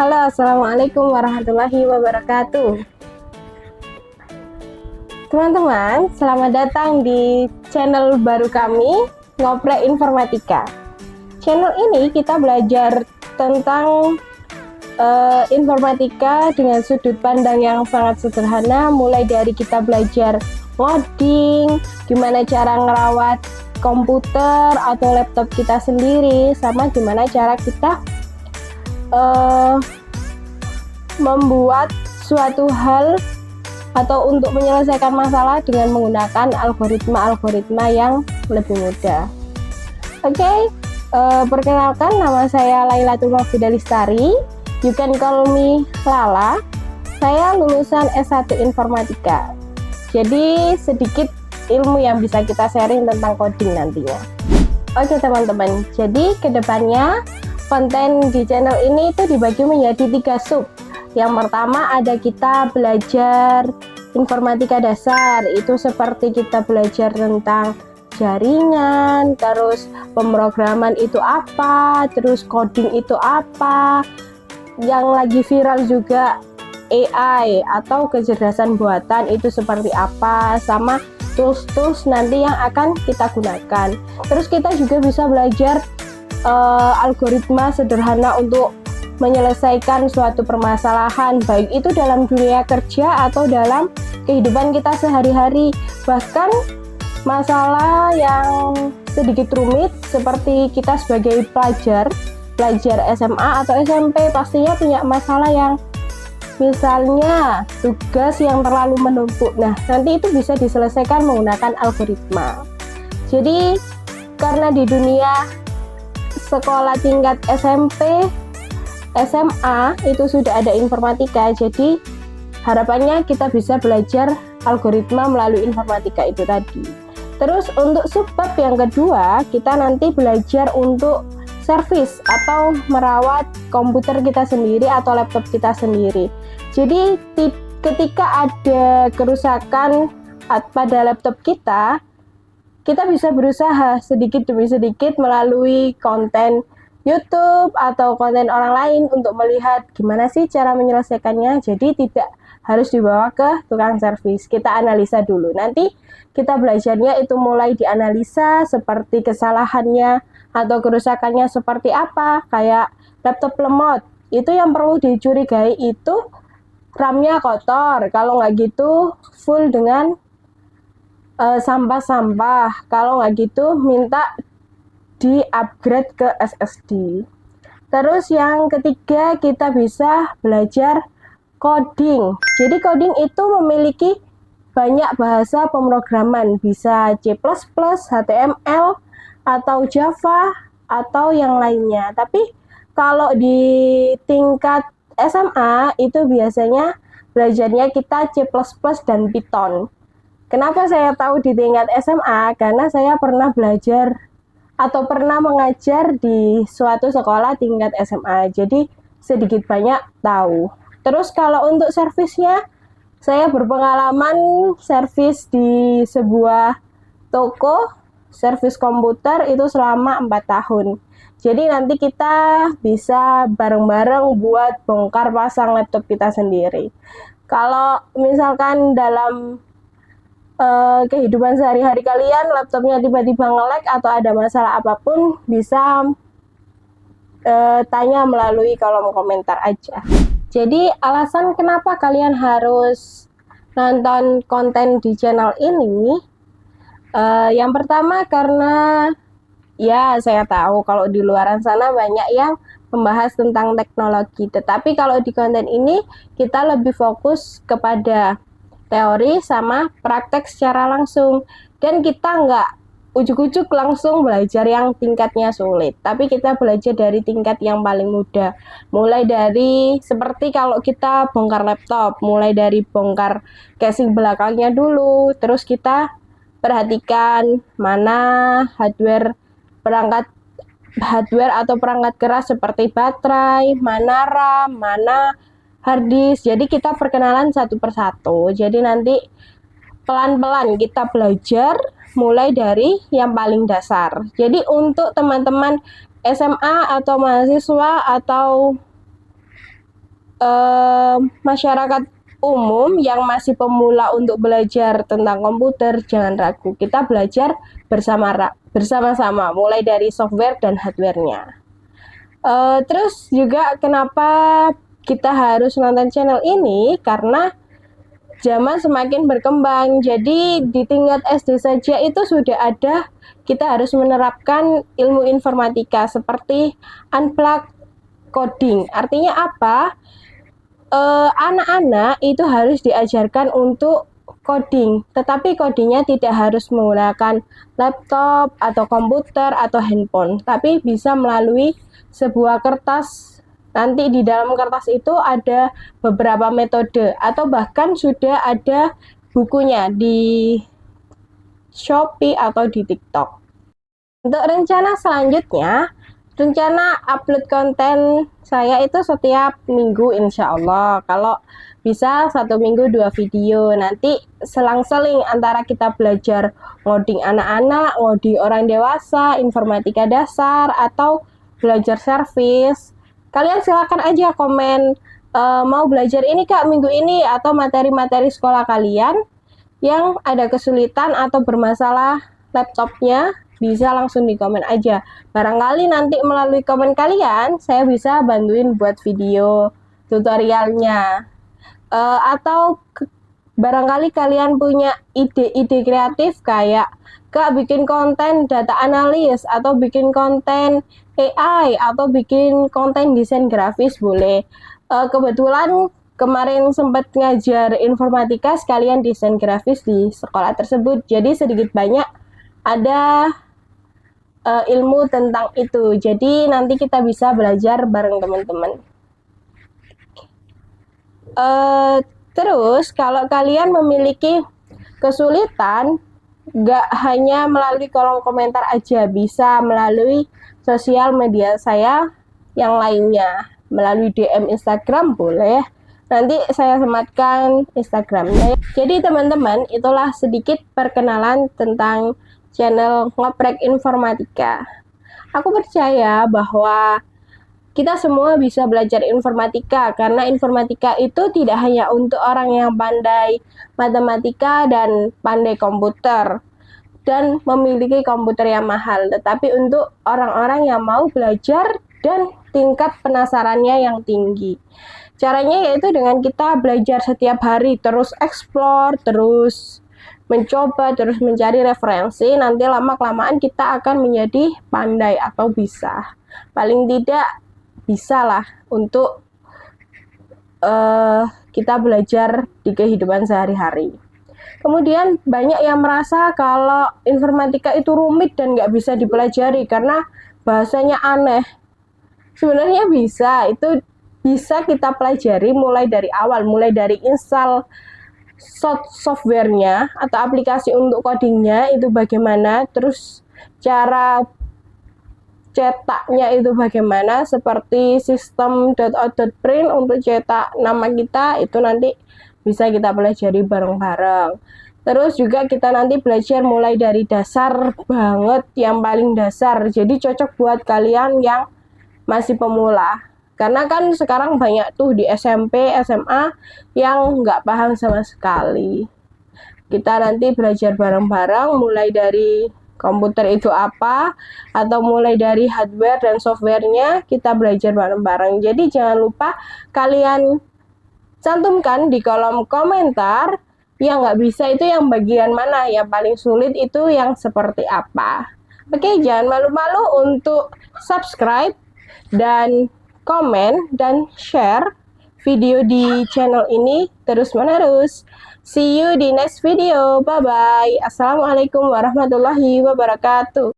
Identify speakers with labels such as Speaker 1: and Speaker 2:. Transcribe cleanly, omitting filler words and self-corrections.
Speaker 1: Halo, Assalamualaikum warahmatullahi wabarakatuh. Teman-teman, selamat datang di channel baru kami, Ngoprek Informatika. Channel ini kita belajar tentang informatika dengan sudut pandang yang sangat sederhana, mulai dari kita belajar ngoding, gimana cara ngerawat komputer atau laptop kita sendiri, sama gimana cara kita membuat suatu hal atau untuk menyelesaikan masalah dengan menggunakan algoritma-algoritma yang lebih mudah. Oke, perkenalkan, nama saya Lailatul Mafidalistari. You can call me Lala. Saya lulusan S1 Informatika. Jadi sedikit ilmu yang bisa kita sharing tentang coding nantinya. Oke teman-teman, jadi kedepannya konten di channel ini itu dibagi menjadi 3 sub. Yang pertama ada kita belajar informatika dasar, itu seperti kita belajar tentang jaringan, terus pemrograman itu apa, terus coding itu apa, yang lagi viral juga AI atau kecerdasan buatan itu seperti apa, sama tools-tools nanti yang akan kita gunakan. Terus kita juga bisa belajar algoritma sederhana untuk menyelesaikan suatu permasalahan, baik itu dalam dunia kerja atau dalam kehidupan kita sehari-hari. Bahkan masalah yang sedikit rumit seperti kita sebagai pelajar SMA atau SMP pastinya punya masalah yang misalnya tugas yang terlalu menumpuk. Nah, nanti itu bisa diselesaikan menggunakan algoritma. Jadi karena di dunia sekolah tingkat SMP, SMA itu sudah ada informatika, jadi harapannya kita bisa belajar algoritma melalui informatika itu tadi. Terus untuk subbab yang kedua, kita nanti belajar untuk servis atau merawat komputer kita sendiri atau laptop kita sendiri. Jadi ketika ada kerusakan pada laptop kita bisa berusaha sedikit demi sedikit melalui konten YouTube atau konten orang lain untuk melihat gimana sih cara menyelesaikannya. Jadi tidak harus dibawa ke tukang servis, kita analisa dulu. Nanti kita belajarnya itu mulai dianalisa seperti kesalahannya atau kerusakannya seperti apa. Kayak laptop lemot, itu yang perlu dicurigai itu RAM-nya kotor, kalau nggak gitu full dengan sampah-sampah, kalau nggak gitu minta di-upgrade ke SSD. Terus yang ketiga kita bisa belajar coding. Jadi coding itu memiliki banyak bahasa pemrograman, bisa C++, HTML, atau Java, atau yang lainnya. Tapi kalau di tingkat SMA itu biasanya belajarnya kita C++ dan Python. Kenapa saya tahu di tingkat SMA? Karena saya pernah belajar atau pernah mengajar di suatu sekolah tingkat SMA. Jadi sedikit banyak tahu. Terus kalau untuk servisnya, saya berpengalaman servis di sebuah toko servis komputer itu selama 4 tahun. Jadi nanti kita bisa bareng-bareng buat bongkar pasang laptop kita sendiri. Kalau misalkan dalam kehidupan sehari-hari kalian laptopnya tiba-tiba nge-lag atau ada masalah apapun, bisa tanya melalui kolom komentar aja. Jadi alasan kenapa kalian harus nonton konten di channel ini, yang pertama karena ya saya tahu kalau di luaran sana banyak yang membahas tentang teknologi, tetapi kalau di konten ini kita lebih fokus kepada teori sama praktek secara langsung, dan kita nggak ujuk-ujuk langsung belajar yang tingkatnya sulit, tapi kita belajar dari tingkat yang paling mudah, mulai dari seperti kalau kita bongkar laptop, mulai dari bongkar casing belakangnya dulu, terus kita perhatikan mana hardware atau perangkat keras seperti baterai, mana RAM, mana harddisk. Jadi kita perkenalan satu persatu. Jadi nanti pelan-pelan kita belajar mulai dari yang paling dasar. Jadi untuk teman-teman SMA atau mahasiswa atau masyarakat umum yang masih pemula untuk belajar tentang komputer, jangan ragu. Kita belajar bersama-sama, mulai dari software dan hardware-nya. Terus juga kenapa kita harus nonton channel ini? Karena zaman semakin berkembang, jadi di tingkat SD saja itu sudah ada, kita harus menerapkan ilmu informatika seperti unplug coding. Artinya apa? Anak-anak itu harus diajarkan untuk coding, tetapi codingnya tidak harus menggunakan laptop atau komputer atau handphone, tapi bisa melalui sebuah kertas. Nanti di dalam kertas itu ada beberapa metode atau bahkan sudah ada bukunya di Shopee atau di TikTok. Untuk rencana selanjutnya, rencana upload konten saya itu setiap minggu insya Allah. Kalau bisa 1 minggu 2 video. Nanti selang-seling antara kita belajar ngoding anak-anak, ngoding orang dewasa, informatika dasar, atau belajar service. Kalian silakan aja komen mau belajar ini Kak minggu ini, atau materi-materi sekolah kalian yang ada kesulitan atau bermasalah laptopnya, bisa langsung di komen aja. Barangkali nanti melalui komen kalian, saya bisa bantuin buat video tutorialnya. Atau barangkali kalian punya ide-ide kreatif kayak, Kak bikin konten data analis, atau bikin konten AI, atau bikin konten desain grafis, boleh. Kebetulan kemarin sempat ngajar informatika sekalian desain grafis di sekolah tersebut, jadi sedikit banyak ada ilmu tentang itu, jadi nanti kita bisa belajar bareng teman-teman. Terus kalau kalian memiliki kesulitan, gak hanya melalui kolom komentar aja, bisa melalui sosial media saya yang lainnya, melalui DM Instagram boleh, nanti saya sematkan Instagramnya. Jadi teman-teman, itulah sedikit perkenalan tentang channel Ngoprek Informatika. Aku percaya bahwa kita semua bisa belajar informatika, karena informatika itu tidak hanya untuk orang yang pandai matematika dan pandai komputer dan memiliki komputer yang mahal, tetapi untuk orang-orang yang mau belajar dan tingkat penasarannya yang tinggi. Caranya yaitu dengan kita belajar setiap hari, terus explore, terus mencoba, terus mencari referensi. Nanti lama-kelamaan kita akan menjadi pandai atau bisa. Paling tidak bisa lah untuk kita belajar di kehidupan sehari-hari. Kemudian banyak yang merasa kalau informatika itu rumit dan nggak bisa dipelajari karena bahasanya aneh. Sebenarnya bisa, itu bisa kita pelajari mulai dari awal, mulai dari install softwarenya atau aplikasi untuk codingnya itu bagaimana, terus cara cetaknya itu bagaimana, seperti sistem .out.print untuk cetak nama kita, itu nanti bisa kita pelajari bareng-bareng. Terus juga kita nanti belajar mulai dari dasar banget, yang paling dasar, jadi cocok buat kalian yang masih pemula. Karena kan sekarang banyak tuh di SMP, SMA yang nggak paham sama sekali. Kita nanti belajar bareng-bareng mulai dari komputer itu apa, atau mulai dari hardware dan softwarenya, kita belajar bareng-bareng. Jadi jangan lupa kalian cantumkan di kolom komentar yang nggak bisa itu yang bagian mana, yang paling sulit itu yang seperti apa. Oke, jangan malu-malu untuk subscribe dan komen dan share video di channel ini terus-menerus. See you di next video. Bye-bye. Assalamualaikum warahmatullahi wabarakatuh.